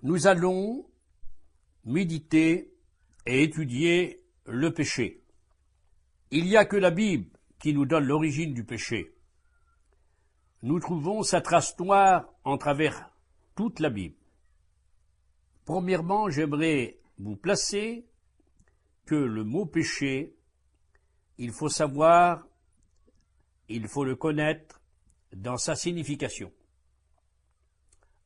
Nous allons méditer et étudier le péché. Il n'y a que la Bible qui nous donne l'origine du péché. Nous trouvons sa trace noire en travers toute la Bible. Premièrement, j'aimerais vous placer que le mot péché, il faut savoir, il faut le connaître dans sa signification,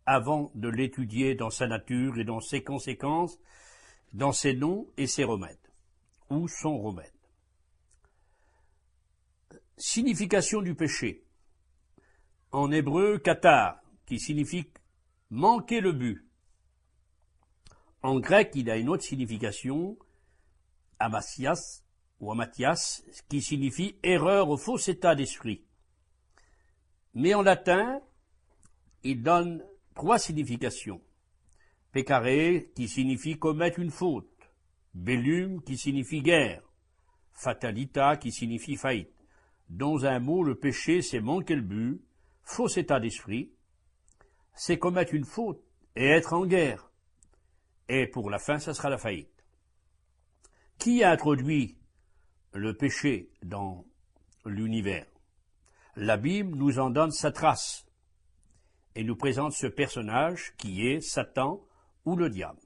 avant de l'étudier dans sa nature et dans ses conséquences, dans ses noms et ses remèdes, ou son remède. Signification du péché. En hébreu, katar, qui signifie manquer le but. En grec, il a une autre signification, amasias ou amathias, qui signifie erreur ou faux état d'esprit. Mais en latin, il donne trois significations. Peccare, qui signifie commettre une faute. Bellum, qui signifie guerre. Fatalita, qui signifie faillite. Dans un mot, le péché, c'est manquer le but, faux état d'esprit, c'est commettre une faute et être en guerre. Et pour la fin, ça sera la faillite. Qui a introduit le péché dans l'univers? La Bible nous en donne sa trace et nous présente ce personnage qui est Satan ou le diable.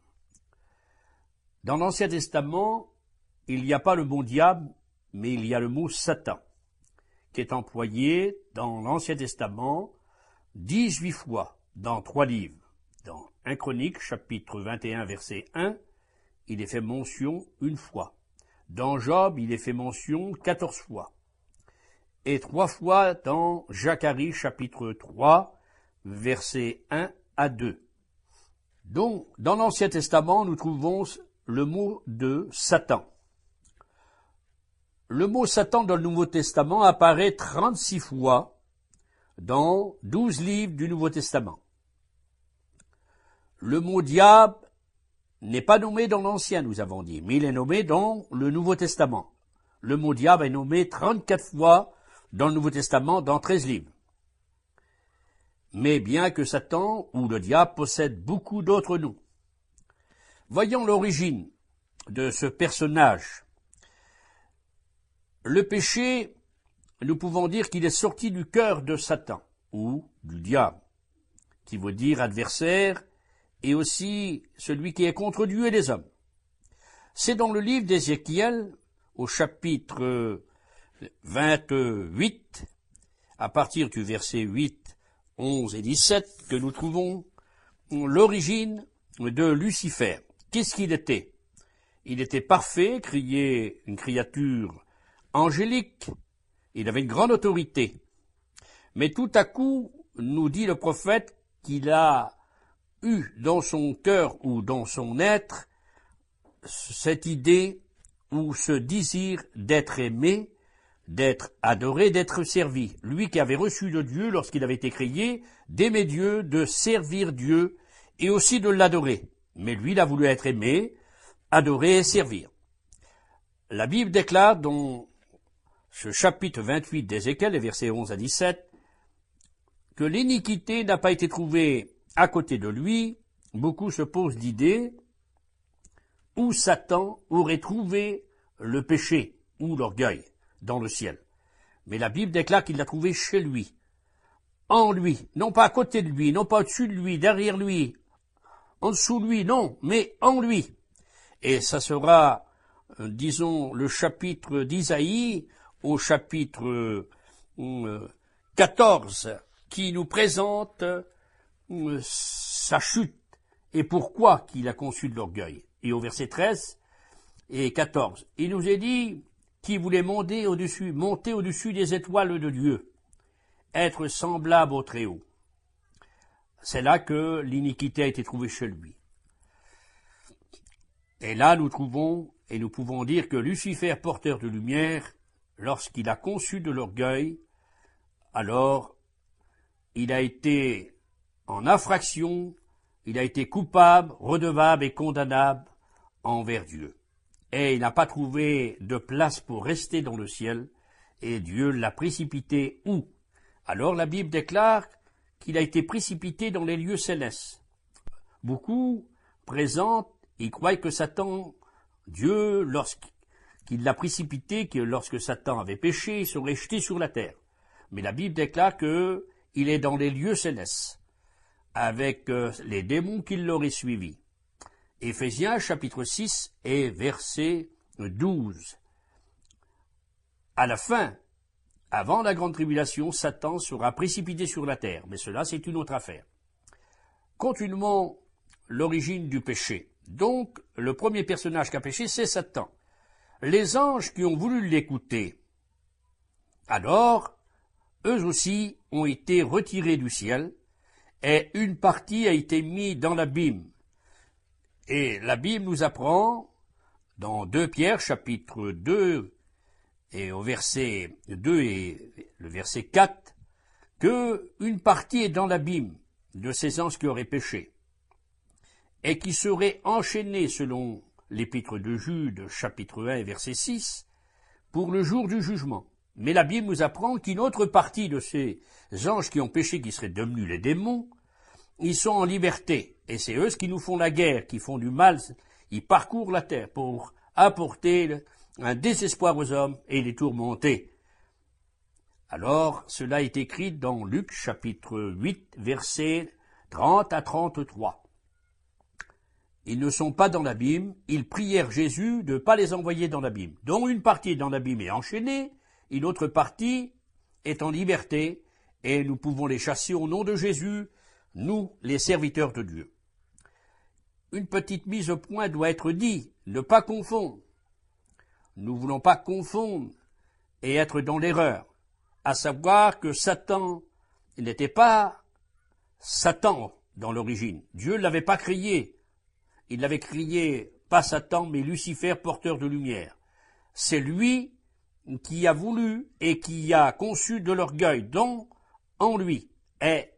Dans l'Ancien Testament, il n'y a pas le mot diable, mais il y a le mot Satan, qui est employé dans l'Ancien Testament 18 fois dans 3 livres. Dans 1 Chronique, chapitre 21, verset 1, il est fait mention une fois. Dans Job, il est fait mention 14 fois. Et 3 fois dans Zacharie, chapitre 3, versets 1 à 2. Donc, dans l'Ancien Testament, nous trouvons le mot de Satan. Le mot Satan dans le Nouveau Testament apparaît 36 fois dans 12 livres du Nouveau Testament. Le mot diable n'est pas nommé dans l'Ancien, nous avons dit, mais il est nommé dans le Nouveau Testament. Le mot diable est nommé 34 fois dans le Nouveau Testament, dans 13 livres. Mais bien que Satan ou le diable possède beaucoup d'autres noms. Voyons l'origine de ce personnage. Le péché, nous pouvons dire qu'il est sorti du cœur de Satan, ou du diable, qui veut dire adversaire, et aussi celui qui est contre Dieu et les hommes. C'est dans le livre d'Ézéchiel, au chapitre 28, à partir du verset 8, 11 et 17, que nous trouvons l'origine de Lucifer. Qu'est-ce qu'il était? Il était parfait, une créature angélique, il avait une grande autorité. Mais tout à coup, nous dit le prophète qu'il a eu dans son cœur ou dans son être cette idée ou ce désir d'être aimé, d'être adoré, d'être servi. Lui qui avait reçu de Dieu lorsqu'il avait été créé, d'aimer Dieu, de servir Dieu et aussi de l'adorer. Mais lui, il a voulu être aimé, adoré et servir. La Bible déclare dans ce chapitre 28 d'Ézéchiel, les versets 11 à 17, que l'iniquité n'a pas été trouvée à côté de lui. Beaucoup se posent l'idée où Satan aurait trouvé le péché ou l'orgueil dans le ciel. Mais la Bible déclare qu'il l'a trouvé chez lui, en lui, non pas à côté de lui, non pas au-dessus de lui, derrière lui, en dessous de lui, non, mais en lui. Et ça sera, disons, le chapitre d'Isaïe, au chapitre 14, qui nous présente sa chute et pourquoi qu'il a conçu de l'orgueil. Et au verset 13 et 14, il nous est dit qu'il voulait monter au-dessus des étoiles de Dieu, être semblable au Très-Haut. C'est là que l'iniquité a été trouvée chez lui. Et là, nous pouvons dire que Lucifer, porteur de lumière, lorsqu'il a conçu de l'orgueil, alors il a été en infraction, il a été coupable, redevable et condamnable envers Dieu. Et il n'a pas trouvé de place pour rester dans le ciel, et Dieu l'a précipité où? Alors la Bible déclare qu'il a été précipité dans les lieux célestes. Beaucoup présentent et croient que Satan, Dieu, lorsqu'il l'a précipité, que lorsque Satan avait péché, il serait jeté sur la terre. Mais la Bible déclare qu'il est dans les lieux célestes, avec les démons qui l'auraient suivi. Éphésiens chapitre 6 et verset 12. À la fin, avant la grande tribulation, Satan sera précipité sur la terre, mais cela c'est une autre affaire. Continuons l'origine du péché. Donc, le premier personnage qui a péché, c'est Satan. Les anges qui ont voulu l'écouter, alors, eux aussi ont été retirés du ciel, et une partie a été mise dans l'abîme. Et la Bible nous apprend, dans 2 Pierre, chapitre 2, et au verset 2 et le verset 4, que une partie est dans l'abîme de ces anges qui auraient péché, et qui seraient enchaînés, selon l'épître de Jude, chapitre 1 et verset 6, pour le jour du jugement. Mais la Bible nous apprend qu'une autre partie de ces anges qui ont péché, qui seraient devenus les démons, ils sont en liberté, et c'est eux qui nous font la guerre, qui font du mal, ils parcourent la terre pour apporter un désespoir aux hommes et les tourmenter. Alors, cela est écrit dans Luc chapitre 8, versets 30 à 33. Ils ne sont pas dans l'abîme, ils prièrent Jésus de ne pas les envoyer dans l'abîme. Dont une partie dans l'abîme est enchaînée, une autre partie est en liberté, et nous pouvons les chasser au nom de Jésus, nous, les serviteurs de Dieu. Une petite mise au point doit être dite, ne pas confondre. Nous ne voulons pas confondre et être dans l'erreur, à savoir que Satan n'était pas Satan dans l'origine. Dieu ne l'avait pas créé. Il l'avait créé, pas Satan, mais Lucifer, porteur de lumière. C'est lui qui a voulu et qui a conçu de l'orgueil, donc en lui. Et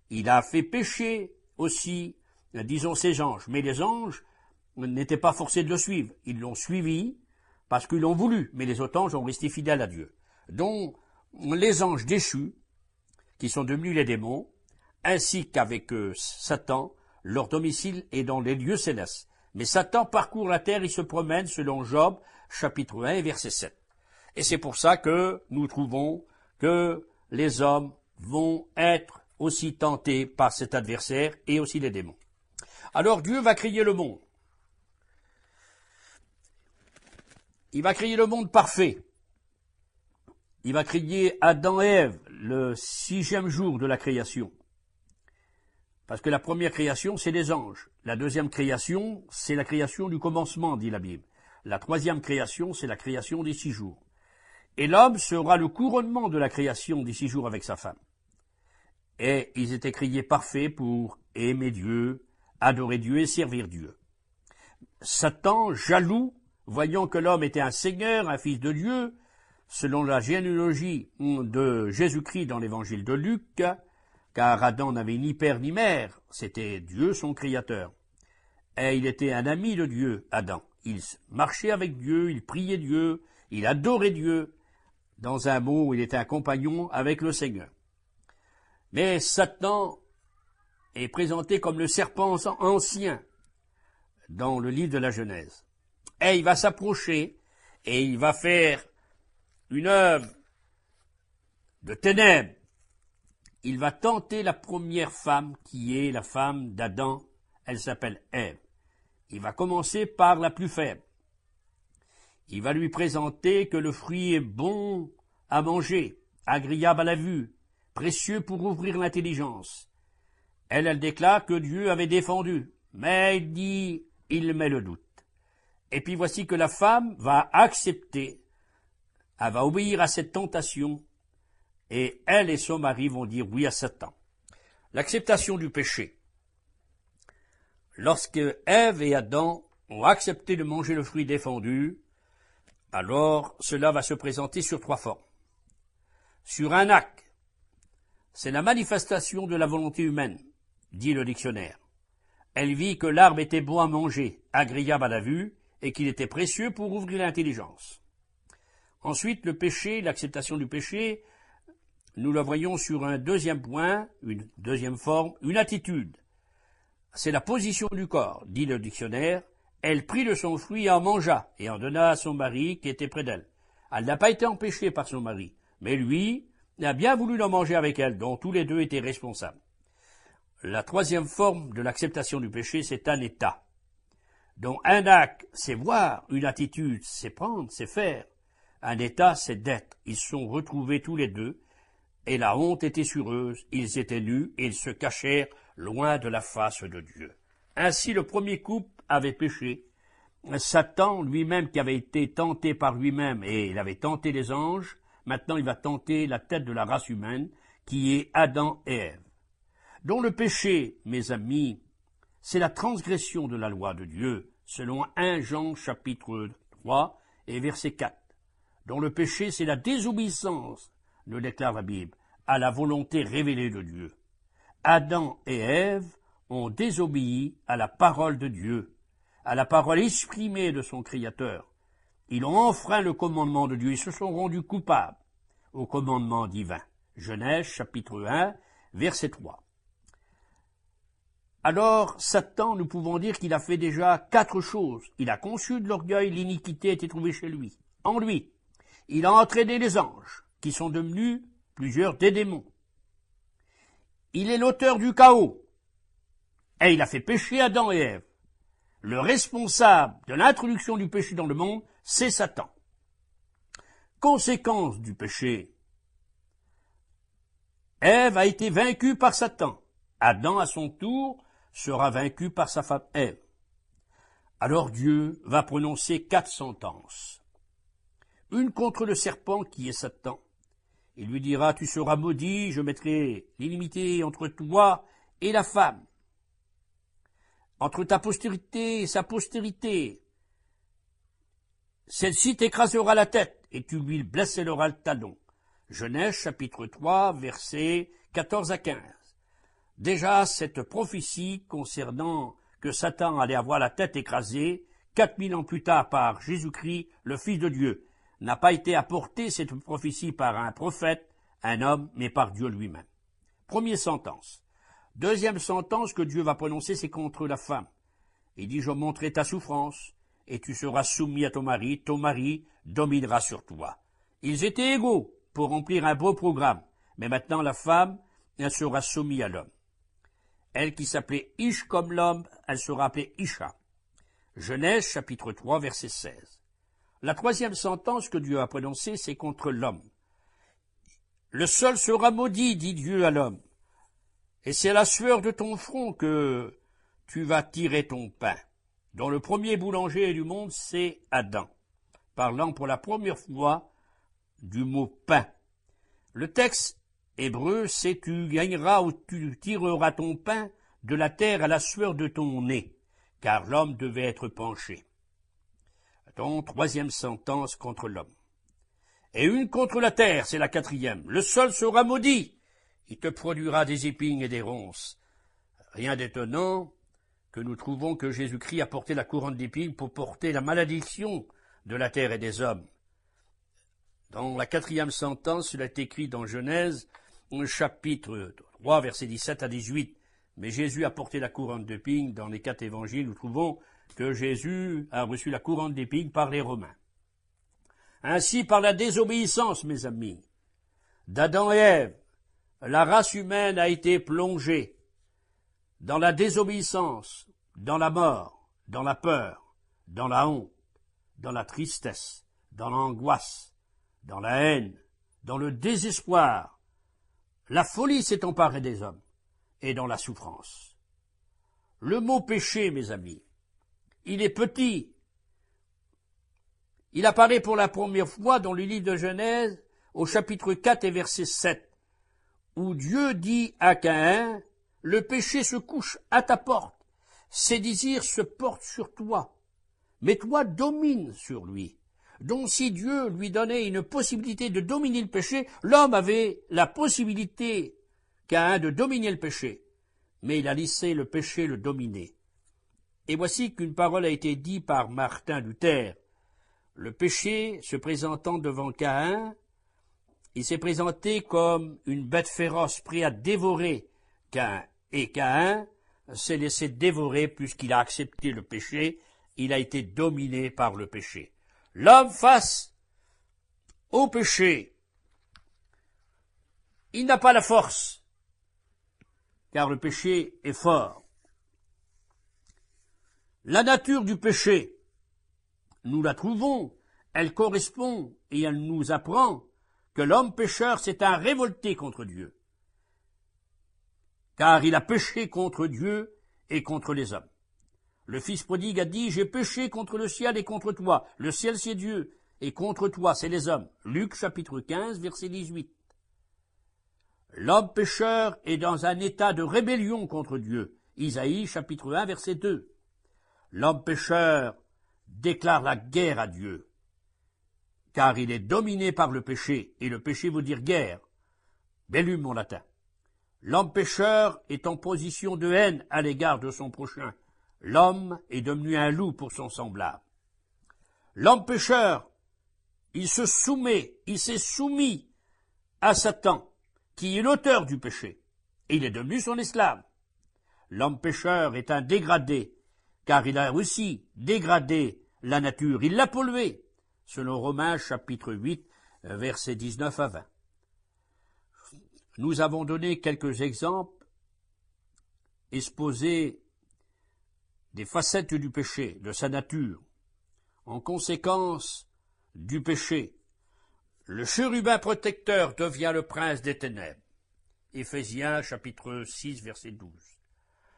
il a fait pécher aussi, disons, ces anges. Mais les anges n'étaient pas forcés de le suivre. Ils l'ont suivi parce qu'ils l'ont voulu. Mais les autres anges ont resté fidèles à Dieu. Donc, les anges déchus, qui sont devenus les démons, ainsi qu'avec Satan, leur domicile est dans les lieux célestes. Mais Satan parcourt la terre, il se promène selon Job, chapitre 1, verset 7. Et c'est pour ça que nous trouvons que les hommes vont être aussi tentés par cet adversaire et aussi les démons. Alors Dieu va créer le monde. Il va créer le monde parfait. Il va créer Adam et Ève le 6e jour de la création. Parce que la première création, c'est les anges. La deuxième création, c'est la création du commencement, dit la Bible. La troisième création, c'est la création des 6 jours. Et l'homme sera le couronnement de la création des 6 jours avec sa femme. Et ils étaient créés parfaits pour aimer Dieu, adorer Dieu et servir Dieu. Satan, jaloux, voyant que l'homme était un seigneur, un fils de Dieu, selon la généalogie de Jésus-Christ dans l'évangile de Luc, car Adam n'avait ni père ni mère, c'était Dieu son créateur. Et il était un ami de Dieu, Adam. Il marchait avec Dieu, il priait Dieu, il adorait Dieu. Dans un mot, il était un compagnon avec le Seigneur. Mais Satan est présenté comme le serpent ancien dans le livre de la Genèse. Et il va s'approcher et il va faire une œuvre de ténèbres. Il va tenter la première femme qui est la femme d'Adam. Elle s'appelle Ève. Il va commencer par la plus faible. Il va lui présenter que le fruit est bon à manger, agréable à la vue, précieux pour ouvrir l'intelligence. Elle déclare que Dieu avait défendu, mais il dit, il met le doute. Et puis voici que la femme va accepter, elle va obéir à cette tentation, et elle et son mari vont dire oui à Satan. L'acceptation du péché. Lorsque Ève et Adam ont accepté de manger le fruit défendu, alors cela va se présenter sur 3 formes. Sur un acte, c'est la manifestation de la volonté humaine, dit le dictionnaire. Elle vit que l'arbre était bon à manger, agréable à la vue, et qu'il était précieux pour ouvrir l'intelligence. Ensuite, le péché, l'acceptation du péché, nous la voyons sur un deuxième point, une deuxième forme, une attitude. c'est la position du corps, dit le dictionnaire. Elle prit de son fruit et en mangea, et en donna à son mari qui était près d'elle. Elle n'a pas été empêchée par son mari, mais lui a bien voulu en manger avec elle, dont tous les deux étaient responsables. La troisième forme de l'acceptation du péché, c'est un état. Donc un acte, c'est voir, une attitude, c'est prendre, c'est faire. Un état, c'est d'être. Ils se sont retrouvés tous les deux, et la honte était sur eux, ils étaient nus, et ils se cachèrent loin de la face de Dieu. Ainsi le premier couple avait péché. Satan lui-même qui avait été tenté par lui-même, et il avait tenté les anges, maintenant il va tenter la tête de la race humaine, qui est Adam et Ève. Dont le péché, mes amis, c'est la transgression de la loi de Dieu, selon 1 Jean chapitre 3 et verset 4. Dont le péché, c'est la désobéissance, nous déclare la Bible, à la volonté révélée de Dieu. Adam et Ève ont désobéi à la parole de Dieu, à la parole exprimée de son Créateur. Ils ont enfreint le commandement de Dieu, ils se sont rendus coupables au commandement divin. Genèse chapitre 1, verset 3. Alors, Satan, nous pouvons dire qu'il a fait déjà 4 choses. Il a conçu de l'orgueil, l'iniquité était trouvée chez lui. En lui, il a entraîné les anges, qui sont devenus plusieurs des démons. Il est l'auteur du chaos, et il a fait pécher Adam et Ève. Le responsable de l'introduction du péché dans le monde, c'est Satan. Conséquence du péché, Ève a été vaincue par Satan. Adam, à son tour, sera vaincu par sa femme Ève. Alors Dieu va prononcer 4 sentences. Une contre le serpent qui est Satan. Il lui dira, tu seras maudit, je mettrai l'inimité entre toi et la femme, entre ta postérité et sa postérité. Celle-ci t'écrasera la tête et tu lui blesseras le talon. Genèse chapitre 3, versets 14 à 15. Déjà, cette prophétie concernant que Satan allait avoir la tête écrasée, 4000 ans plus tard par Jésus-Christ, le Fils de Dieu, n'a pas été apportée cette prophétie par un prophète, un homme, mais par Dieu lui-même. Première sentence. Deuxième sentence que Dieu va prononcer, c'est contre la femme. Il dit, je montrerai ta souffrance, et tu seras soumis à ton mari dominera sur toi. Ils étaient égaux pour remplir un beau programme, mais maintenant la femme, elle sera soumise à l'homme. Elle qui s'appelait Ish comme l'homme, elle sera appelée Isha. Genèse chapitre 3, verset 16. La troisième sentence que Dieu a prononcée, c'est contre l'homme. Le sol sera maudit, dit Dieu à l'homme, et c'est à la sueur de ton front que tu vas tirer ton pain. Dont le premier boulanger du monde, c'est Adam, parlant pour la première fois du mot pain. Le texte hébreu, c'est tu gagneras ou tu tireras ton pain de la terre à la sueur de ton nez, car l'homme devait être penché. Donc, troisième sentence contre l'homme. Et une contre la terre, c'est la quatrième. Le sol sera maudit. Il te produira des épines et des ronces. Rien d'étonnant que nous trouvons que Jésus-Christ a porté la couronne d'épines pour porter la malédiction de la terre et des hommes. Dans la quatrième sentence, cela est écrit dans Genèse, chapitre 3, versets 17 à 18. Mais Jésus a porté la couronne d'épines. Dans les 4 évangiles, nous trouvons que Jésus a reçu la couronne d'épines par les Romains. Ainsi, par la désobéissance, mes amis, d'Adam et Ève, la race humaine a été plongée dans la désobéissance, dans la mort, dans la peur, dans la honte, dans la tristesse, dans l'angoisse, dans la haine, dans le désespoir. La folie s'est emparée des hommes et dans la souffrance. Le mot péché, mes amis, il est petit. Il apparaît pour la première fois dans le livre de Genèse, au chapitre 4 et verset 7, où Dieu dit à Caïn, « Le péché se couche à ta porte, ses désirs se portent sur toi, mais toi domine sur lui. » Donc si Dieu lui donnait une possibilité de dominer le péché, l'homme avait la possibilité, Caïn, de dominer le péché, mais il a laissé le péché le dominer. Et voici qu'une parole a été dite par Martin Luther. Le péché se présentant devant Caïn, il s'est présenté comme une bête féroce prête à dévorer Caïn. Et Caïn s'est laissé dévorer puisqu'il a accepté le péché, il a été dominé par le péché. L'homme face au péché, il n'a pas la force, car le péché est fort. La nature du péché, nous la trouvons, elle correspond et elle nous apprend que l'homme pécheur s'est un révolté contre Dieu, car il a péché contre Dieu et contre les hommes. Le fils prodigue a dit « J'ai péché contre le ciel et contre toi. Le ciel, c'est Dieu, et contre toi, c'est les hommes. » Luc chapitre 15, verset 18. L'homme pécheur est dans un état de rébellion contre Dieu. Isaïe chapitre 1, verset 2. L'homme pécheur déclare la guerre à Dieu, car il est dominé par le péché, et le péché veut dire guerre. Bellum en latin. L'homme pécheur est en position de haine à l'égard de son prochain. L'homme est devenu un loup pour son semblable. L'homme pécheur, il s'est soumis à Satan, qui est l'auteur du péché, et il est devenu son esclave. L'homme pécheur est un dégradé, car il a aussi dégradé la nature, il l'a polluée, selon Romains chapitre 8, versets 19 à 20. Nous avons donné quelques exemples, exposés des facettes du péché, de sa nature. En conséquence du péché, le chérubin protecteur devient le prince des ténèbres. Éphésiens chapitre 6, verset 12.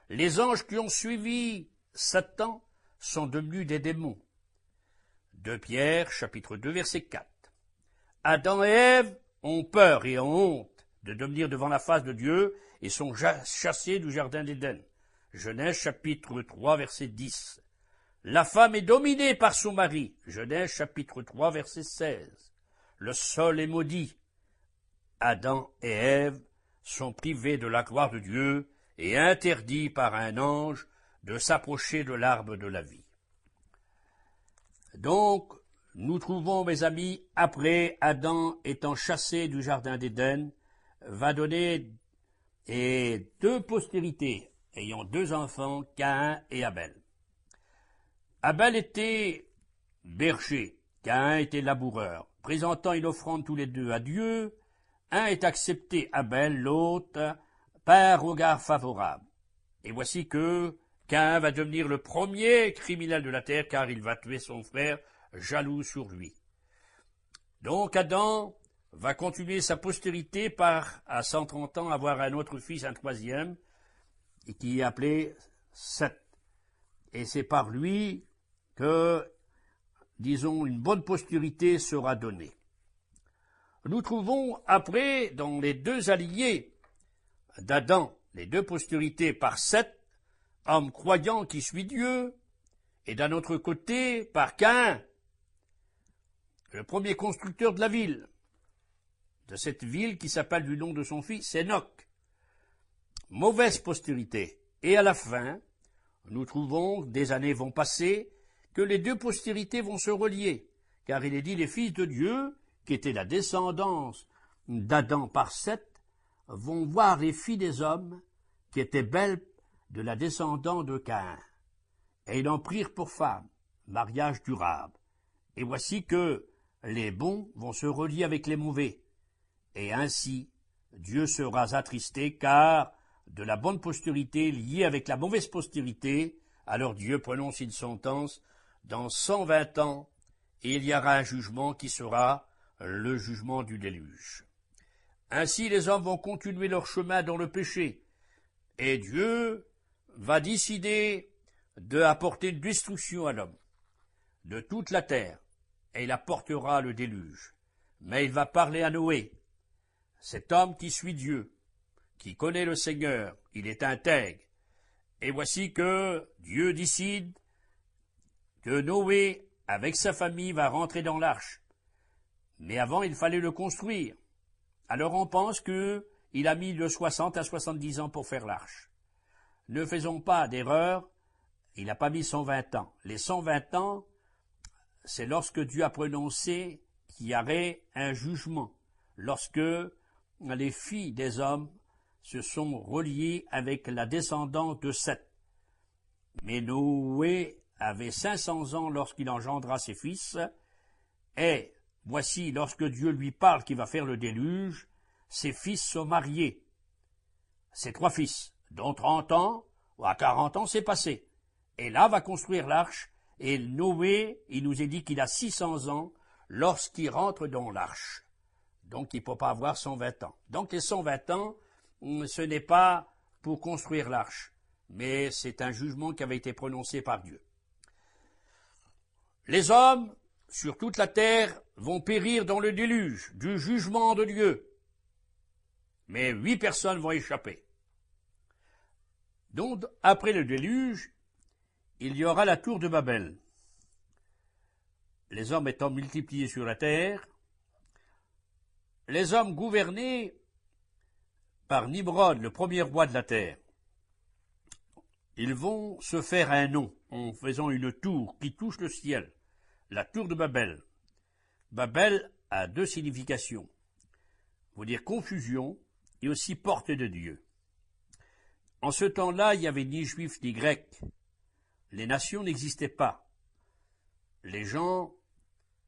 Les anges qui ont suivi Satan sont devenus des démons. 2 Pierre chapitre 2, verset 4. Adam et Ève ont peur et ont honte de devenir devant la face de Dieu et sont chassés du jardin d'Éden. Genèse chapitre 3, verset 10. La femme est dominée par son mari. Genèse chapitre 3, verset 16. Le sol est maudit. Adam et Ève sont privés de la gloire de Dieu et interdits par un ange de s'approcher de l'arbre de la vie. Donc, nous trouvons, mes amis, après Adam étant chassé du jardin d'Éden, va donner deux postérités, ayant deux enfants, Caïn et Abel. Abel était berger, Caïn était laboureur, présentant une offrande tous les deux à Dieu. Un est accepté, Abel, l'autre, par un regard favorable. Et voici que Caïn va devenir le premier criminel de la terre, car il va tuer son frère, jaloux sur lui. Donc Adam va continuer sa postérité par, à 130 ans, avoir un autre fils, un troisième, et qui est appelé Seth. Et c'est par lui que, disons, une bonne postérité sera donnée. Nous trouvons après, dans les deux alliés d'Adam, les deux postérités par Seth, homme croyant qui suit Dieu, et d'un autre côté par Caïn, le premier constructeur de la ville, de cette ville qui s'appelle du nom de son fils Enoch. Mauvaise postérité. Et à la fin, nous trouvons, des années vont passer, que les deux postérités vont se relier, car il est dit les fils de Dieu, qui étaient la descendance d'Adam par Seth, vont voir les filles des hommes, qui étaient belles de la descendance de Caïn. Et ils en prirent pour femmes, mariage durable. Et voici que les bons vont se relier avec les mauvais. Et ainsi, Dieu sera attristé, car de la bonne postérité liée avec la mauvaise postérité, alors Dieu prononce une sentence, dans 120 ans, et il y aura un jugement qui sera le jugement du déluge. Ainsi les hommes vont continuer leur chemin dans le péché, et Dieu va décider d'apporter une destruction à l'homme, de toute la terre, et il apportera le déluge. Mais il va parler à Noé, cet homme qui suit Dieu, qui connaît le Seigneur, il est intègre. Et voici que Dieu décide que Noé, avec sa famille, va rentrer dans l'arche. Mais avant, il fallait le construire. Alors on pense qu'il a mis de 60 à 70 ans pour faire l'arche. Ne faisons pas d'erreur, il n'a pas mis 120 ans. Les 120 ans, c'est lorsque Dieu a prononcé qu'il y aurait un jugement, lorsque les filles des hommes se sont reliés avec la descendance de Seth. Mais Noé avait 500 ans lorsqu'il engendra ses fils, et voici, lorsque Dieu lui parle qu'il va faire le déluge, ses fils sont mariés. Ses 3 fils, dont 30 ans, ou à 40 ans, c'est passé. Et là va construire l'arche, et Noé, il nous est dit qu'il a 600 ans lorsqu'il rentre dans l'arche. Donc il ne peut pas avoir 120 ans. Donc les 120 ans, ce n'est pas pour construire l'arche, mais c'est un jugement qui avait été prononcé par Dieu. Les hommes, sur toute la terre, vont périr dans le déluge du jugement de Dieu. Mais 8 personnes vont échapper. Donc, après le déluge, il y aura la tour de Babel. Les hommes étant multipliés sur la terre, les hommes gouvernés par Nimrod, le premier roi de la terre, ils vont se faire un nom en faisant une tour qui touche le ciel, la tour de Babel. Babel a 2 significations, veut dire confusion et aussi porte de Dieu. En ce temps-là, il n'y avait ni juifs ni grecs. Les nations n'existaient pas. Les gens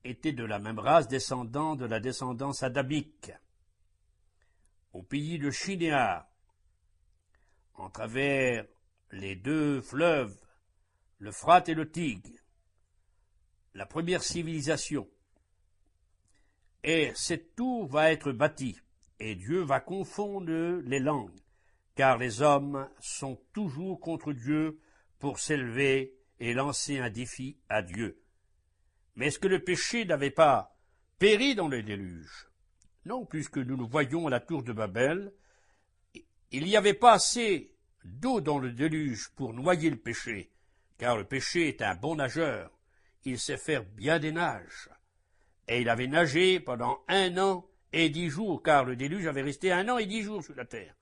étaient de la même race, descendants de la descendance adamique. Au pays de Shinéar, en travers les 2 fleuves, l'Euphrate et le Tigre, la première civilisation. Et cette tour va être bâtie, et Dieu va confondre les langues, car les hommes sont toujours contre Dieu pour s'élever et lancer un défi à Dieu. Mais est-ce que le péché n'avait pas péri dans le déluge? Non, puisque nous voyons à la tour de Babel, il n'y avait pas assez d'eau dans le déluge pour noyer le péché, car le péché est un bon nageur, il sait faire bien des nages. Et il avait nagé pendant 1 an et 10 jours, car le déluge avait resté 1 an et 10 jours sur la terre.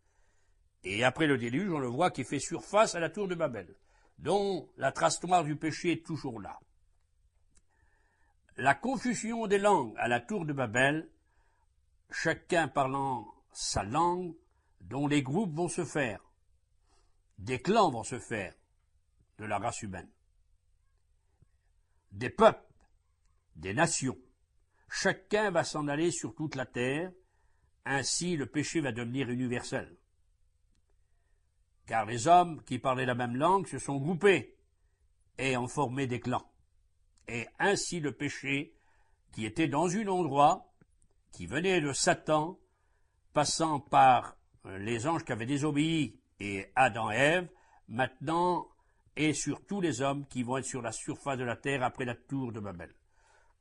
Et après le déluge, on le voit qui fait surface à la tour de Babel, dont la trace noire du péché est toujours là. La confusion des langues à la tour de Babel, chacun parlant sa langue, dont les groupes vont se faire, des clans vont se faire de la race humaine, des peuples, des nations. Chacun va s'en aller sur toute la terre, ainsi le péché va devenir universel. Car les hommes qui parlaient la même langue se sont groupés et ont formé des clans. Et ainsi le péché, qui était dans un endroit, qui venait de Satan, passant par les anges qui avaient désobéi et Adam et Ève, maintenant est sur tous les hommes qui vont être sur la surface de la terre après la tour de Babel.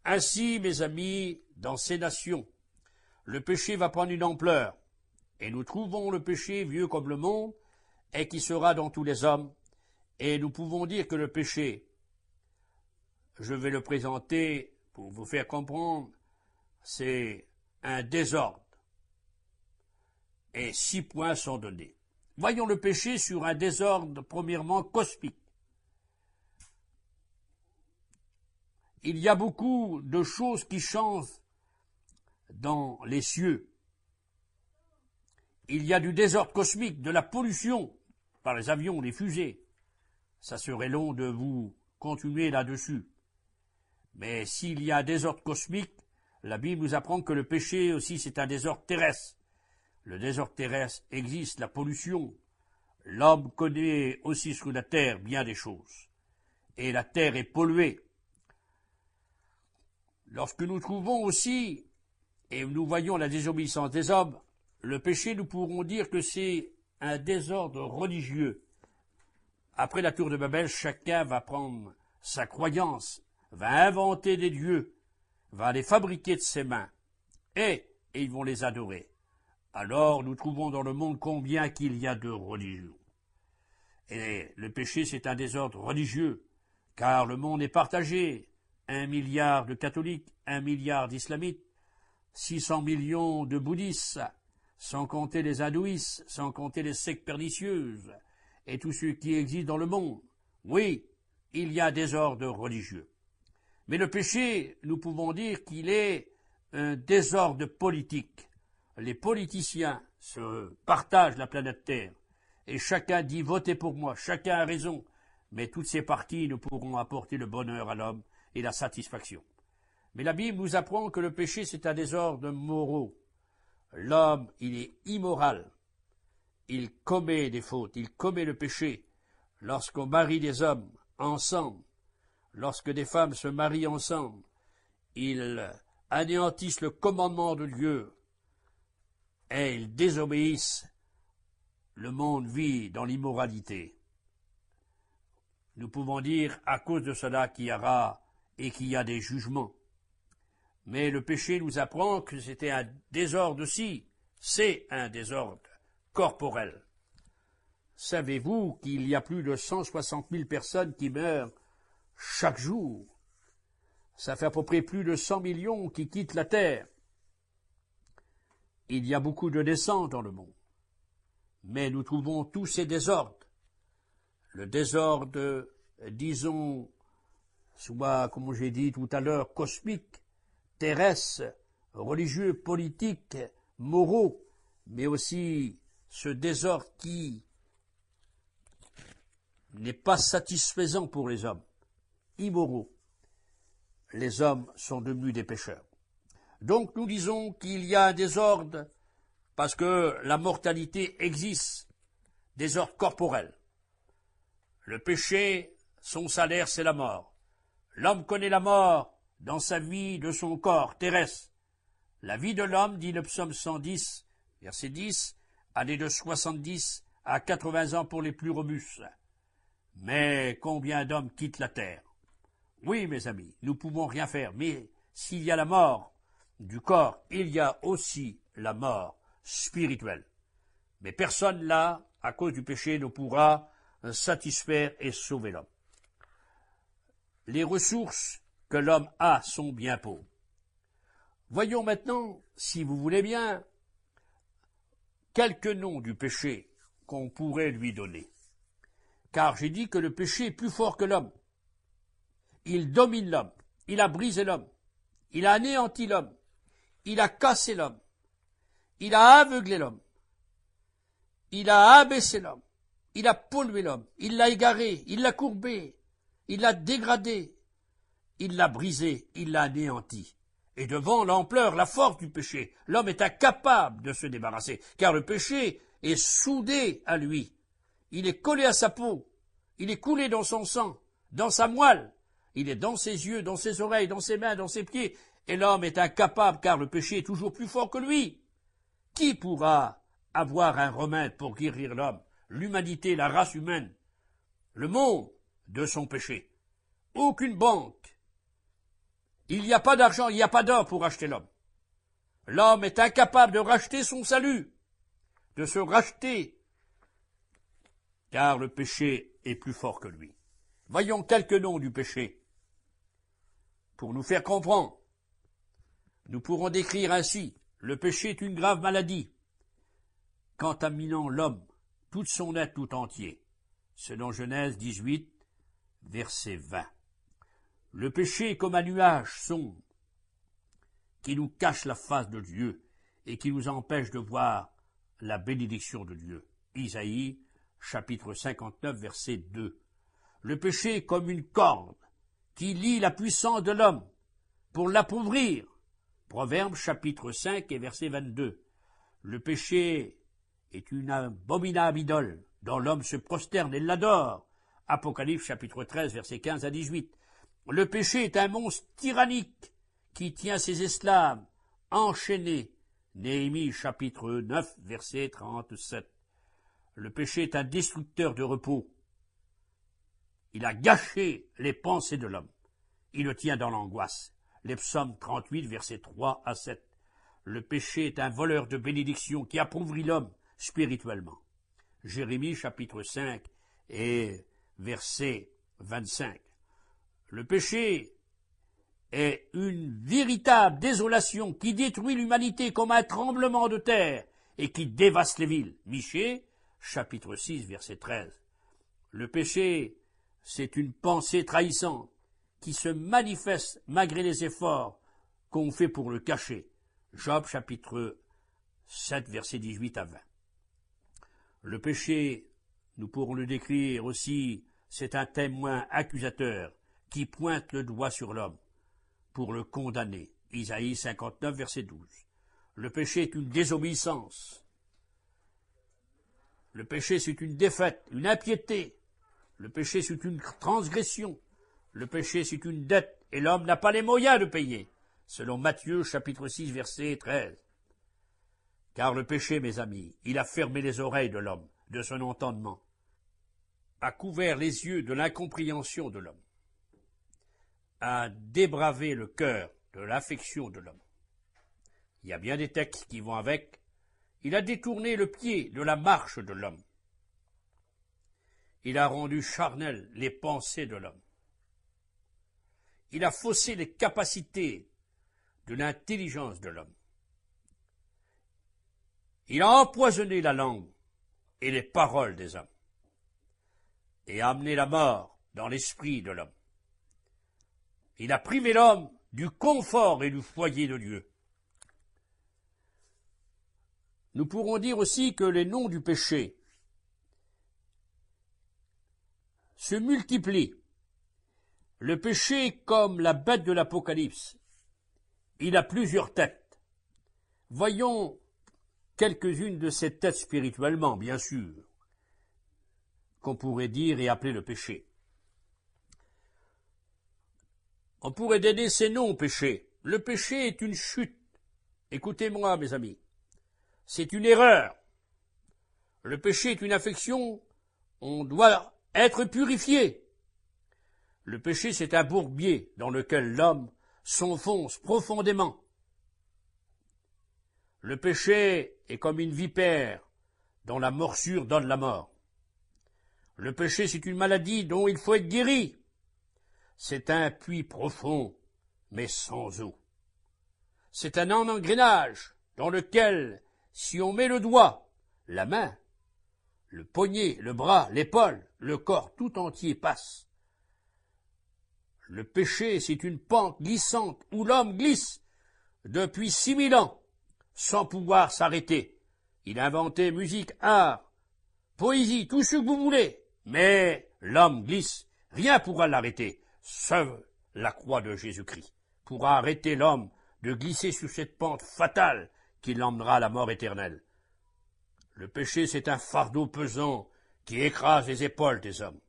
Ainsi, mes amis, dans ces nations, le péché va prendre une ampleur, et nous trouvons le péché vieux comme le monde, et qui sera dans tous les hommes, et nous pouvons dire que le péché, je vais le présenter pour vous faire comprendre, c'est un désordre, et 6 points sont donnés. Voyons le péché sur un désordre premièrement cosmique. Il y a beaucoup de choses qui changent dans les cieux. Il y a du désordre cosmique, de la pollution par les avions, les fusées. Ça serait long de vous continuer là-dessus. Mais s'il y a un désordre cosmique, la Bible nous apprend que le péché aussi c'est un désordre terrestre. Le désordre terrestre existe, la pollution. L'homme connaît aussi sur la terre bien des choses. Et la terre est polluée. Lorsque nous trouvons aussi, et nous voyons la désobéissance des hommes, le péché, nous pourrons dire que c'est un désordre religieux. Après la tour de Babel, chacun va prendre sa croyance, va inventer des dieux, va les fabriquer de ses mains, et ils vont les adorer. Alors nous trouvons dans le monde combien qu'il y a de religions. Et le péché, c'est un désordre religieux, car le monde est partagé. 1 milliard de catholiques, 1 milliard d'islamites, 600 millions de bouddhistes, sans compter les hindouistes, sans compter les sectes pernicieuses, et tout ce qui existe dans le monde. Oui, il y a un désordre religieux. Mais le péché, nous pouvons dire qu'il est un désordre politique. Les politiciens se partagent la planète Terre, et chacun dit votez pour moi, chacun a raison, mais toutes ces parties ne pourront apporter le bonheur à l'homme et la satisfaction. Mais la Bible nous apprend que le péché, c'est un désordre moraux. L'homme, il est immoral. Il commet des fautes, il commet le péché. Lorsqu'on marie des hommes ensemble, lorsque des femmes se marient ensemble, ils anéantissent le commandement de Dieu et ils désobéissent. Le monde vit dans l'immoralité. Nous pouvons dire à cause de cela qu'il y aura et qu'il y a des jugements. Mais le péché nous apprend que c'était un désordre aussi, c'est un désordre corporel. Savez-vous qu'il y a plus de 160 000 personnes qui meurent chaque jour? Ça fait à peu près plus de 100 millions qui quittent la Terre. Il y a beaucoup de naissances dans le monde. Mais nous trouvons tous ces désordres. Le désordre, disons, soit, comme j'ai dit tout à l'heure, cosmique, terrestre, religieux, politique, moraux, mais aussi ce désordre qui n'est pas satisfaisant pour les hommes, immoraux. Les hommes sont devenus des pécheurs. Donc nous disons qu'il y a un désordre parce que la mortalité existe, désordre corporel. Le péché, son salaire, c'est la mort. L'homme connaît la mort dans sa vie de son corps terrestre. La vie de l'homme, dit le psaume 110, verset 10, allait de 70 à 80 ans pour les plus robustes. Mais combien d'hommes quittent la terre? Oui, mes amis, nous ne pouvons rien faire, mais s'il y a la mort du corps, il y a aussi la mort spirituelle. Mais personne là, à cause du péché, ne pourra satisfaire et sauver l'homme. Les ressources que l'homme a sont bien pauvres. Voyons maintenant, si vous voulez bien, quelques noms du péché qu'on pourrait lui donner. Car j'ai dit que le péché est plus fort que l'homme. Il domine l'homme, il a brisé l'homme, il a anéanti l'homme, il a cassé l'homme, il a aveuglé l'homme, il a abaissé l'homme, il a pollué l'homme, il l'a égaré, il l'a courbé, il l'a dégradé, il l'a brisé, il l'a anéanti. Et devant l'ampleur, la force du péché, l'homme est incapable de se débarrasser, car le péché est soudé à lui. Il est collé à sa peau, il est coulé dans son sang, dans sa moelle, il est dans ses yeux, dans ses oreilles, dans ses mains, dans ses pieds, et l'homme est incapable, car le péché est toujours plus fort que lui. Qui pourra avoir un remède pour guérir l'homme, l'humanité, la race humaine, le monde de son péché? Aucune banque. Il n'y a pas d'argent, il n'y a pas d'or pour acheter l'homme. L'homme est incapable de racheter son salut, de se racheter, car le péché est plus fort que lui. Voyons quelques noms du péché. Pour nous faire comprendre, nous pourrons décrire ainsi: le péché est une grave maladie, contaminant l'homme, tout son être tout entier, selon Genèse 18, verset 20. Le péché est comme un nuage sombre qui nous cache la face de Dieu et qui nous empêche de voir la bénédiction de Dieu. Isaïe, chapitre 59, verset 2. Le péché est comme une corde qui lie la puissance de l'homme pour l'appauvrir. Proverbe, chapitre 5 et verset 22. Le péché est une abominable idole dont l'homme se prosterne et l'adore. Apocalypse, chapitre 13, verset 15 à 18. Le péché est un monstre tyrannique qui tient ses esclaves enchaînés. Néhémie, chapitre 9, verset 37. Le péché est un destructeur de repos. Il a gâché les pensées de l'homme. Il le tient dans l'angoisse. Les psaumes 38, versets 3 à 7. Le péché est un voleur de bénédiction qui appauvrit l'homme spirituellement. Jérémie, chapitre 5 et verset 25. Le péché est une véritable désolation qui détruit l'humanité comme un tremblement de terre et qui dévaste les villes. Michée, chapitre 6, verset 13. Le péché, c'est une pensée trahissante qui se manifeste malgré les efforts qu'on fait pour le cacher. Job, chapitre 7, versets 18 à 20. Le péché, nous pourrons le décrire aussi, c'est un témoin accusateur qui pointe le doigt sur l'homme pour le condamner. Isaïe 59, verset 12. Le péché est une désobéissance. Le péché, c'est une défaite, une impiété. Le péché, c'est une transgression. Le péché, c'est une dette, et l'homme n'a pas les moyens de payer, selon Matthieu, chapitre 6, verset 13. Car le péché, mes amis, il a fermé les oreilles de l'homme, de son entendement, a couvert les yeux de l'incompréhension de l'homme, a débravé le cœur de l'affection de l'homme. Il y a bien des textes qui vont avec. Il a détourné le pied de la marche de l'homme. Il a rendu charnelles les pensées de l'homme. Il a faussé les capacités de l'intelligence de l'homme. Il a empoisonné la langue et les paroles des hommes et a amené la mort dans l'esprit de l'homme. Il a privé l'homme du confort et du foyer de Dieu. Nous pourrons dire aussi que les noms du péché se multiplient. Le péché, comme la bête de l'Apocalypse, il a plusieurs têtes. Voyons quelques-unes de ces têtes spirituellement, bien sûr, qu'on pourrait dire et appeler le péché. On pourrait donner ces noms au péché. Le péché est une chute. Écoutez-moi, mes amis. C'est une erreur. Le péché est une affection. On doit être purifié. Le péché, c'est un bourbier dans lequel l'homme s'enfonce profondément. Le péché est comme une vipère dont la morsure donne la mort. Le péché, c'est une maladie dont il faut être guéri. C'est un puits profond, mais sans eau. C'est un engrenage dans lequel, si on met le doigt, la main, le poignet, le bras, l'épaule, le corps tout entier passe. Le péché, c'est une pente glissante où l'homme glisse depuis 6000 ans sans pouvoir s'arrêter. Il a inventé musique, art, poésie, tout ce que vous voulez, mais l'homme glisse, rien pourra l'arrêter. Seule la croix de Jésus-Christ pourra arrêter l'homme de glisser sur cette pente fatale qui l'emmènera à la mort éternelle. Le péché, c'est un fardeau pesant qui écrase les épaules des hommes.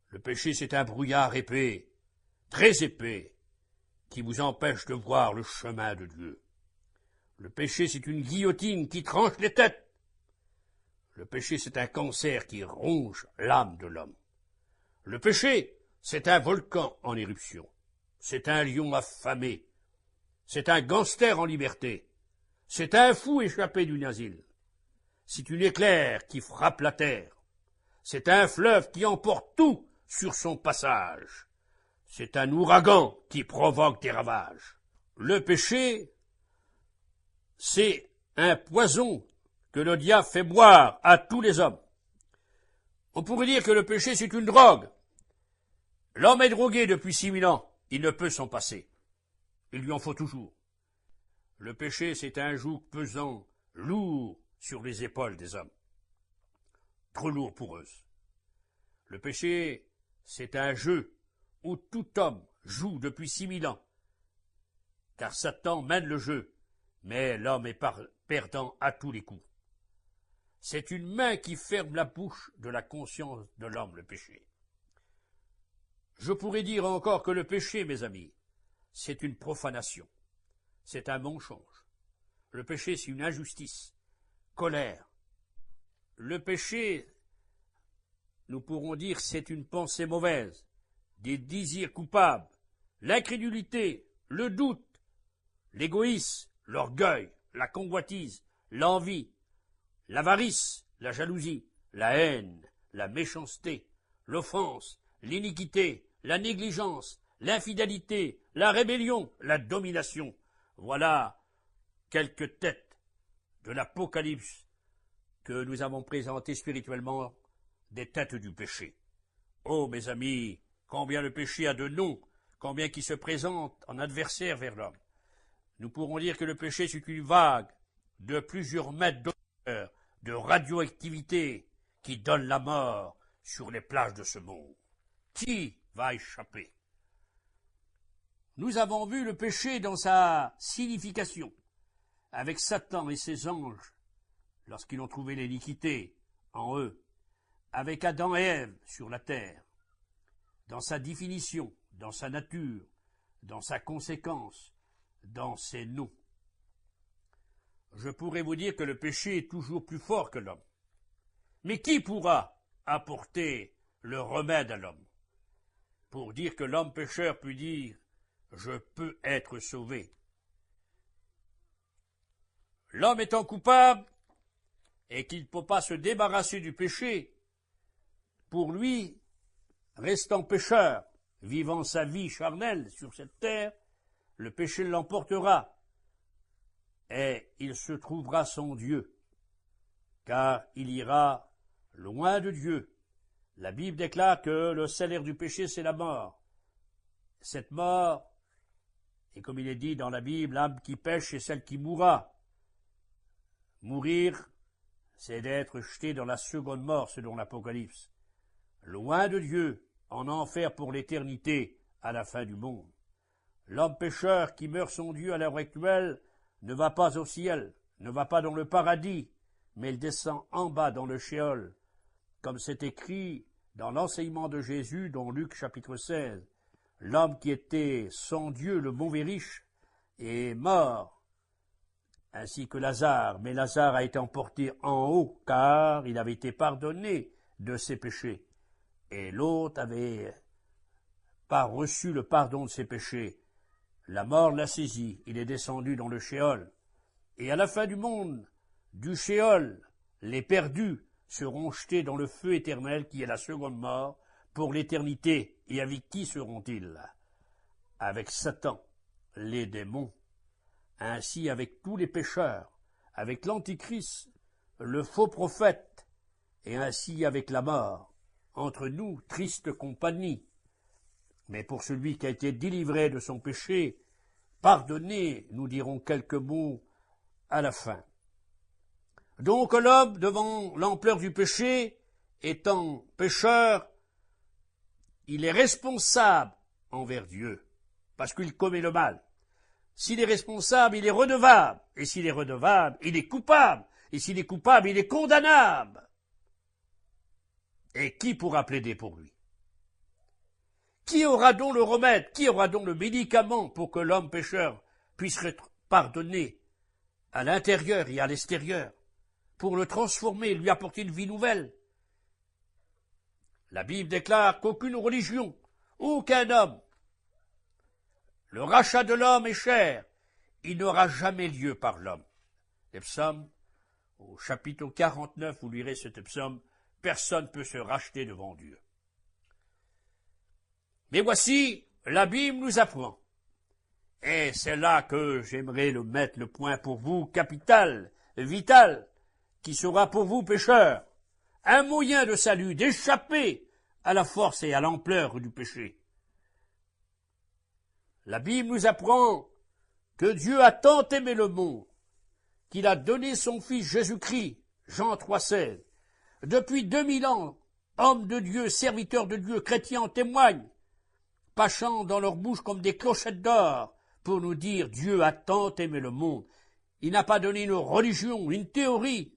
Le péché, c'est un brouillard épais, très épais, qui vous empêche de voir le chemin de Dieu. Le péché, c'est une guillotine qui tranche les têtes. Le péché, c'est un cancer qui ronge l'âme de l'homme. Le péché, c'est un volcan en éruption. C'est un lion affamé. C'est un gangster en liberté. C'est un fou échappé d'un asile. C'est une éclair qui frappe la terre. C'est un fleuve qui emporte tout sur son passage. C'est un ouragan qui provoque des ravages. Le péché, c'est un poison que le diable fait boire à tous les hommes. On pourrait dire que le péché, c'est une drogue. L'homme est drogué depuis 6000 ans, il ne peut s'en passer. Il lui en faut toujours. Le péché, c'est un joug pesant, lourd sur les épaules des hommes. Trop lourd pour eux. Le péché, c'est un jeu où tout homme joue depuis 6000 ans. Car Satan mène le jeu, mais l'homme est perdant à tous les coups. C'est une main qui ferme la bouche de la conscience de l'homme, le péché. Je pourrais dire encore que le péché, mes amis, c'est une profanation. C'est un mensonge. Le péché, c'est une injustice, colère. Le péché, nous pourrons dire, c'est une pensée mauvaise, des désirs coupables, l'incrédulité, le doute, l'égoïsme, l'orgueil, la convoitise, l'envie, l'avarice, la jalousie, la haine, la méchanceté, l'offense, l'iniquité, la négligence, l'infidélité, la rébellion, la domination. Voilà quelques têtes de l'Apocalypse que nous avons présentées spirituellement, des têtes du péché. Oh, mes amis, combien le péché a de noms, combien qui se présente en adversaire vers l'homme. Nous pourrons dire que le péché, c'est une vague de plusieurs mètres d'odeur, de radioactivité qui donne la mort sur les plages de ce monde. Qui va échapper? Nous avons vu le péché dans sa signification, avec Satan et ses anges, lorsqu'ils ont trouvé l'iniquité en eux, avec Adam et Ève sur la terre, dans sa définition, dans sa nature, dans sa conséquence, dans ses noms. Je pourrais vous dire que le péché est toujours plus fort que l'homme. Mais qui pourra apporter le remède à l'homme? Pour dire que l'homme pécheur peut dire « je peux être sauvé ». L'homme étant coupable et qu'il ne peut pas se débarrasser du péché, pour lui, restant pécheur, vivant sa vie charnelle sur cette terre, le péché l'emportera et il se trouvera sans Dieu, car il ira loin de Dieu. La Bible déclare que le salaire du péché, c'est la mort. Cette mort, et comme il est dit dans la Bible, l'âme qui pêche, c'est celle qui mourra. Mourir, c'est d'être jeté dans la seconde mort, selon l'Apocalypse. Loin de Dieu, en enfer pour l'éternité, à la fin du monde. L'homme pécheur qui meurt sans Dieu à l'heure actuelle ne va pas au ciel, ne va pas dans le paradis, mais il descend en bas dans le Sheol, comme c'est écrit dans l'enseignement de Jésus, dans Luc chapitre 16. L'homme qui était sans Dieu, le mauvais riche, est mort, ainsi que Lazare, mais Lazare a été emporté en haut, car il avait été pardonné de ses péchés, et l'autre avait pas reçu le pardon de ses péchés. La mort l'a saisi, il est descendu dans le Sheol, et à la fin du monde, du Sheol, les perdus seront jetés dans le feu éternel qui est la seconde mort pour l'éternité. Et avec qui seront-ils? Avec Satan, les démons, ainsi avec tous les pécheurs, avec l'Antichrist, le faux prophète, et ainsi avec la mort. Entre nous, triste compagnie. Mais pour celui qui a été délivré de son péché, pardonné, nous dirons quelques mots à la fin. Donc l'homme, devant l'ampleur du péché, étant pécheur, il est responsable envers Dieu, parce qu'il commet le mal. S'il est responsable, il est redevable. Et s'il est redevable, il est coupable. Et s'il est coupable, il est condamnable. Et qui pourra plaider pour lui? Qui aura donc le remède? Qui aura donc le médicament pour que l'homme pécheur puisse être pardonné à l'intérieur et à l'extérieur, pour le transformer, lui apporter une vie nouvelle? La Bible déclare qu'aucune religion, aucun homme, le rachat de l'homme est cher, il n'aura jamais lieu par l'homme. Les psaumes, au chapitre 49, vous lirez cet psaume, personne ne peut se racheter devant Dieu. Mais voici, la Bible nous apprend, et c'est là que j'aimerais mettre le point pour vous, capital, vital, qui sera pour vous, pécheurs, un moyen de salut, d'échapper à la force et à l'ampleur du péché. La Bible nous apprend que Dieu a tant aimé le monde qu'il a donné son Fils Jésus-Christ, Jean 3,16. Depuis 2000 ans, hommes de Dieu, serviteurs de Dieu, chrétiens en témoignent, pâchant dans leur bouche comme des clochettes d'or pour nous dire Dieu a tant aimé le monde. Il n'a pas donné une religion, une théorie,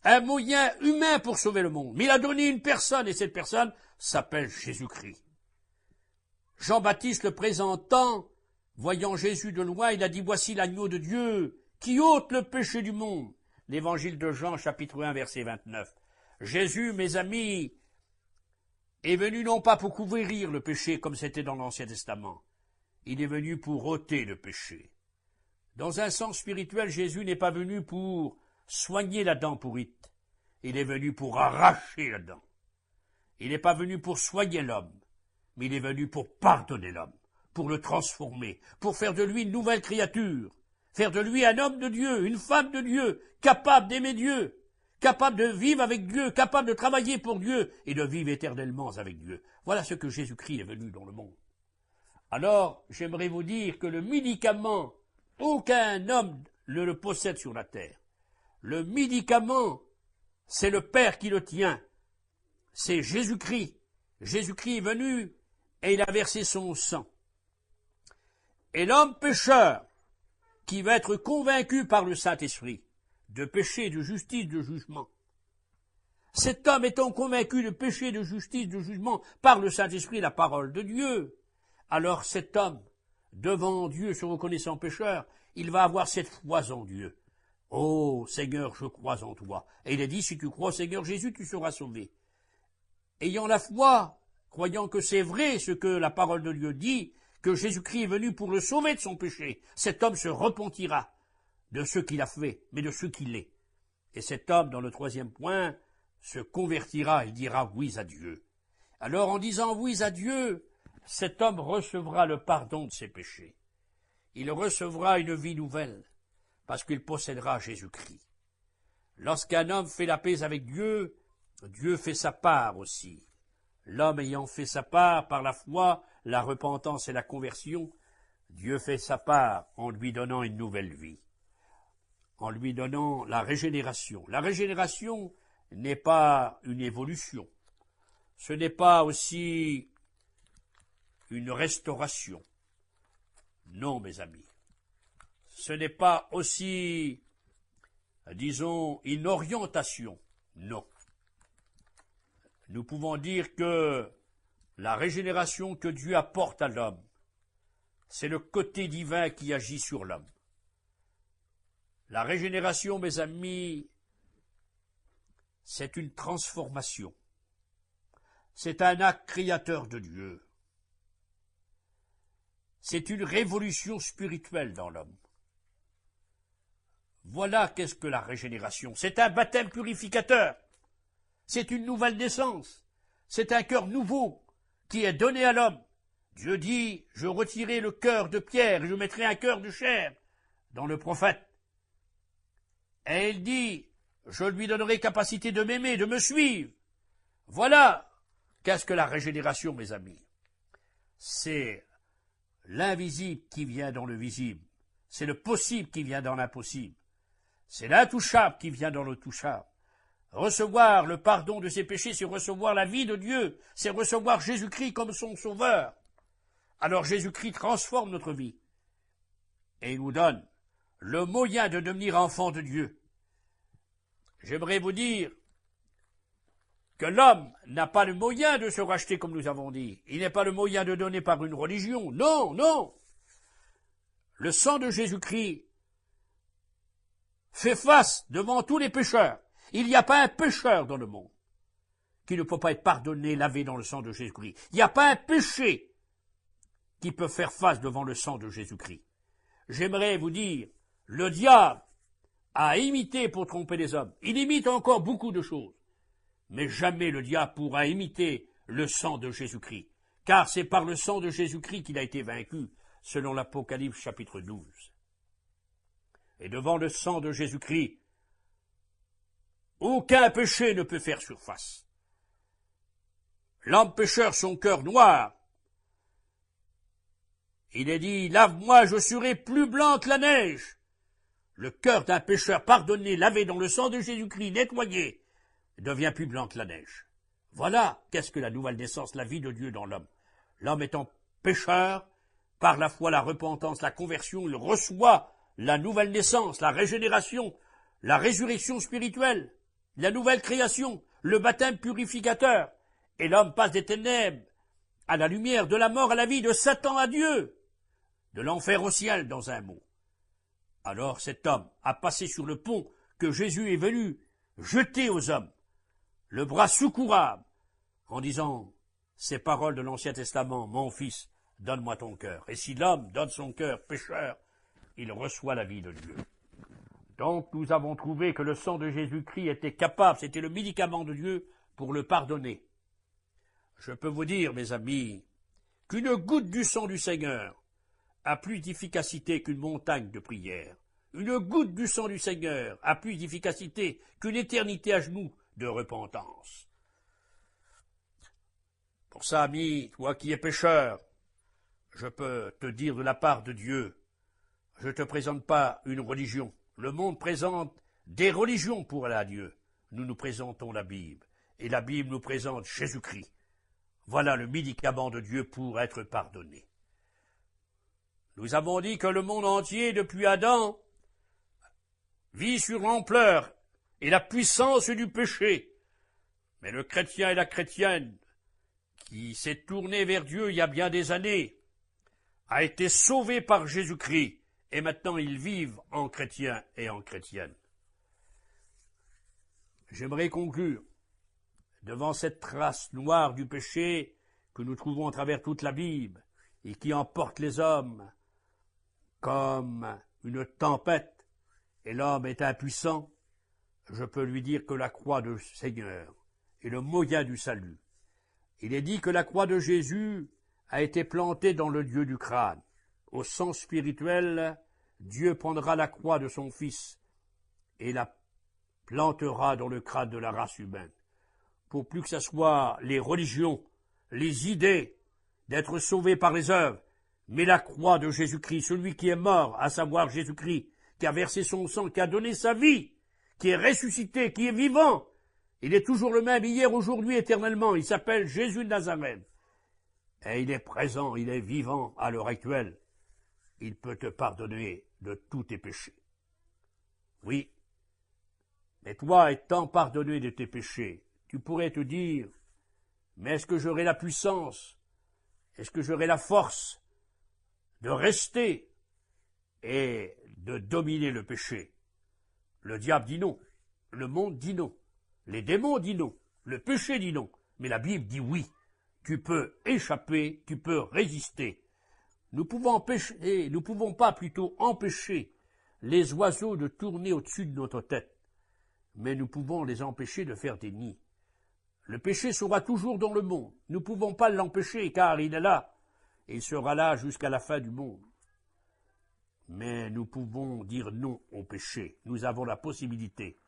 un moyen humain pour sauver le monde, mais il a donné une personne, et cette personne s'appelle Jésus-Christ. Jean-Baptiste le présentant, voyant Jésus de loin, il a dit « Voici l'agneau de Dieu qui ôte le péché du monde ». L'évangile de Jean, chapitre 1, verset 29. Jésus, mes amis, est venu non pas pour couvrir le péché comme c'était dans l'Ancien Testament. Il est venu pour ôter le péché. Dans un sens spirituel, Jésus n'est pas venu pour soigner la dent pourrite. Il est venu pour arracher la dent. Il n'est pas venu pour soigner l'homme, mais il est venu pour pardonner l'homme, pour le transformer, pour faire de lui une nouvelle créature, faire de lui un homme de Dieu, une femme de Dieu, capable d'aimer Dieu, capable de vivre avec Dieu, capable de travailler pour Dieu et de vivre éternellement avec Dieu. Voilà ce que Jésus-Christ est venu dans le monde. Alors, j'aimerais vous dire que le médicament, aucun homme le possède sur la terre. Le médicament, c'est le Père qui le tient. C'est Jésus-Christ. Jésus-Christ est venu et il a versé son sang. Et l'homme pécheur, qui va être convaincu par le Saint-Esprit de péché, de justice, de jugement, cet homme étant convaincu de péché, de justice, de jugement par le Saint-Esprit, la parole de Dieu, alors cet homme, devant Dieu, se reconnaissant pécheur, il va avoir cette foi en Dieu. Oh Seigneur, je crois en toi. Et il est dit, si tu crois Seigneur Jésus, tu seras sauvé. Ayant la foi, croyant que c'est vrai ce que la parole de Dieu dit, que Jésus-Christ est venu pour le sauver de son péché, cet homme se repentira de ce qu'il a fait, mais de ce qu'il est. Et cet homme, dans le troisième point, se convertira et dira oui à Dieu. Alors, en disant oui à Dieu, cet homme recevra le pardon de ses péchés. Il recevra une vie nouvelle, parce qu'il possédera Jésus-Christ. Lorsqu'un homme fait la paix avec Dieu, Dieu fait sa part aussi. L'homme ayant fait sa part par la foi, la repentance et la conversion, Dieu fait sa part en lui donnant une nouvelle vie, en lui donnant la régénération. La régénération n'est pas une évolution, ce n'est pas aussi une restauration. Non, mes amis, ce n'est pas aussi, disons, une orientation. Non. Nous pouvons dire que la régénération que Dieu apporte à l'homme, c'est le côté divin qui agit sur l'homme. La régénération, mes amis, c'est une transformation. C'est un acte créateur de Dieu. C'est une révolution spirituelle dans l'homme. Voilà qu'est-ce que la régénération. C'est un baptême purificateur. C'est une nouvelle naissance. C'est un cœur nouveau qui est donné à l'homme. Dieu dit, je retirerai le cœur de pierre et je mettrai un cœur de chair dans le prophète. Et il dit, je lui donnerai capacité de m'aimer, de me suivre. Voilà qu'est-ce que la régénération, mes amis. C'est l'invisible qui vient dans le visible. C'est le possible qui vient dans l'impossible. C'est l'intouchable qui vient dans le touchable. Recevoir le pardon de ses péchés, c'est recevoir la vie de Dieu, c'est recevoir Jésus-Christ comme son sauveur. Alors Jésus-Christ transforme notre vie et il nous donne le moyen de devenir enfant de Dieu. J'aimerais vous dire que l'homme n'a pas le moyen de se racheter comme nous avons dit. Il n'a pas le moyen de donner par une religion. Non, non. Le sang de Jésus-Christ fait face devant tous les pécheurs. Il n'y a pas un pécheur dans le monde qui ne peut pas être pardonné, lavé dans le sang de Jésus-Christ. Il n'y a pas un péché qui peut faire face devant le sang de Jésus-Christ. J'aimerais vous dire, le diable a imité pour tromper les hommes. Il imite encore beaucoup de choses. Mais jamais le diable pourra imiter le sang de Jésus-Christ. Car c'est par le sang de Jésus-Christ qu'il a été vaincu, selon l'Apocalypse chapitre 12. Et devant le sang de Jésus-Christ, aucun péché ne peut faire surface. L'homme pécheur, son cœur noir, il est dit, lave-moi, je serai plus blanc que la neige. Le cœur d'un pécheur pardonné, lavé dans le sang de Jésus-Christ, nettoyé, devient plus blanc que la neige. Voilà qu'est-ce que la nouvelle naissance, la vie de Dieu dans l'homme. L'homme étant pécheur, par la foi, la repentance, la conversion, il reçoit la nouvelle naissance, la régénération, la résurrection spirituelle, la nouvelle création, le baptême purificateur. Et l'homme passe des ténèbres à la lumière, de la mort à la vie, de Satan à Dieu, de l'enfer au ciel, dans un mot. Alors cet homme a passé sur le pont que Jésus est venu jeter aux hommes, le bras secourable, en disant ces paroles de l'Ancien Testament, mon fils, donne-moi ton cœur. Et si l'homme donne son cœur pécheur, il reçoit la vie de Dieu. Donc nous avons trouvé que le sang de Jésus-Christ était capable, c'était le médicament de Dieu pour le pardonner. Je peux vous dire, mes amis, qu'une goutte du sang du Seigneur a plus d'efficacité qu'une montagne de prière. Une goutte du sang du Seigneur a plus d'efficacité qu'une éternité à genoux de repentance. Pour ça, ami, toi qui es pécheur, je peux te dire de la part de Dieu, je ne te présente pas une religion, Le monde présente des religions pour aller à Dieu. Nous nous présentons la Bible, et la Bible nous présente Jésus-Christ. Voilà le médicament de Dieu pour être pardonné. Nous avons dit que le monde entier, depuis Adam, vit sur l'ampleur et la puissance du péché. Mais le chrétien et la chrétienne, qui s'est tourné vers Dieu il y a bien des années, a été sauvé par Jésus-Christ, et maintenant ils vivent en chrétiens et en chrétiennes. J'aimerais conclure devant cette trace noire du péché que nous trouvons à travers toute la Bible et qui emporte les hommes comme une tempête, et l'homme est impuissant. Je peux lui dire que la croix du Seigneur est le moyen du salut. Il est dit que la croix de Jésus a été plantée dans le lieu du crâne. Au sens spirituel, Dieu prendra la croix de son Fils et la plantera dans le crâne de la race humaine, pour plus que ce soit les religions, les idées d'être sauvés par les œuvres, mais la croix de Jésus-Christ, celui qui est mort, à savoir Jésus-Christ, qui a versé son sang, qui a donné sa vie, qui est ressuscité, qui est vivant. Il est toujours le même, hier, aujourd'hui, éternellement. Il s'appelle Jésus de Nazareth. Et il est présent, il est vivant à l'heure actuelle. Il peut te pardonner de tous tes péchés. Oui, mais toi, étant pardonné de tes péchés, tu pourrais te dire, mais est-ce que j'aurai la puissance? Est-ce que j'aurai la force de rester et de dominer le péché? Le diable dit non, le monde dit non, les démons disent non, le péché dit non, mais la Bible dit oui. Tu peux échapper, tu peux résister. Nous pouvons pas plutôt empêcher les oiseaux de tourner au-dessus de notre tête, mais nous pouvons les empêcher de faire des nids. Le péché sera toujours dans le monde. Nous ne pouvons pas l'empêcher, car il est là, et il sera là jusqu'à la fin du monde. Mais nous pouvons dire non au péché. Nous avons la possibilité,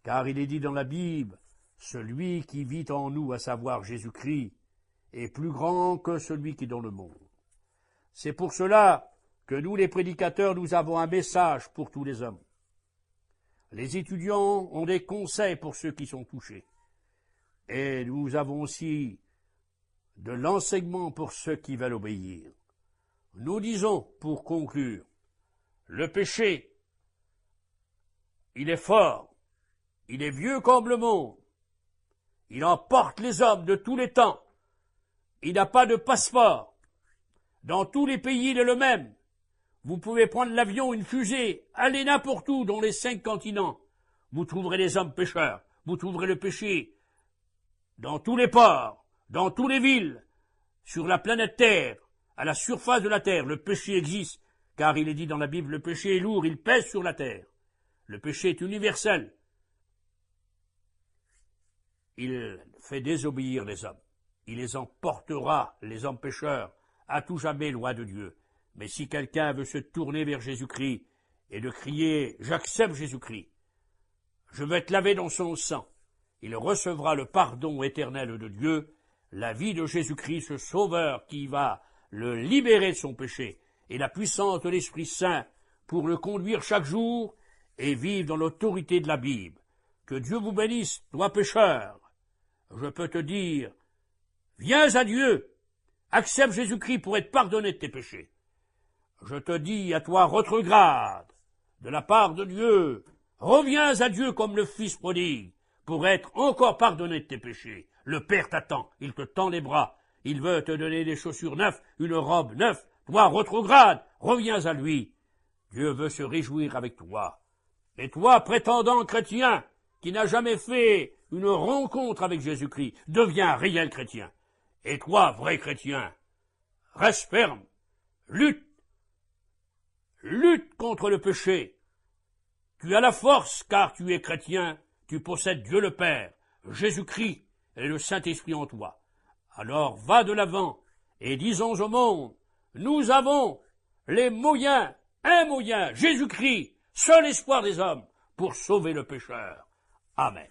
car il est dit dans la Bible, celui qui vit en nous, à savoir Jésus-Christ, est plus grand que celui qui est dans le monde. C'est pour cela que nous, les prédicateurs, nous avons un message pour tous les hommes. Les étudiants ont des conseils pour ceux qui sont touchés. Et nous avons aussi de l'enseignement pour ceux qui veulent obéir. Nous disons, pour conclure, le péché, il est fort, il est vieux comme le monde, il emporte les hommes de tous les temps, il n'a pas de passeport. Dans tous les pays, il est le même. Vous pouvez prendre l'avion, une fusée, aller n'importe où dans les 5 continents. Vous trouverez les hommes pécheurs, vous trouverez le péché dans tous les ports, dans toutes les villes, sur la planète Terre, à la surface de la Terre. Le péché existe, car il est dit dans la Bible, le péché est lourd, il pèse sur la Terre. Le péché est universel. Il fait désobéir les hommes. Il les emportera, les hommes pécheurs, à tout jamais loin de Dieu. Mais si quelqu'un veut se tourner vers Jésus-Christ et de crier « J'accepte Jésus-Christ, je veux être lavé dans son sang », il recevra le pardon éternel de Dieu, la vie de Jésus-Christ, ce Sauveur qui va le libérer de son péché, et la puissance de l'Esprit Saint pour le conduire chaque jour et vivre dans l'autorité de la Bible. Que Dieu vous bénisse, toi pécheur. Je peux te dire, viens à Dieu, accepte Jésus-Christ pour être pardonné de tes péchés. Je te dis à toi, retrograde, de la part de Dieu, reviens à Dieu comme le Fils prodigue, pour être encore pardonné de tes péchés. Le Père t'attend, il te tend les bras, il veut te donner des chaussures neuves, une robe neuve. Toi, retrograde, reviens à lui. Dieu veut se réjouir avec toi. Et toi, prétendant chrétien, qui n'a jamais fait une rencontre avec Jésus-Christ, deviens un réel chrétien. Et toi, vrai chrétien, reste ferme, lutte contre le péché. Tu as la force, car tu es chrétien, tu possèdes Dieu le Père, Jésus-Christ et le Saint-Esprit en toi. Alors va de l'avant et disons au monde, nous avons les moyens, un moyen, Jésus-Christ, seul espoir des hommes, pour sauver le pécheur. Amen.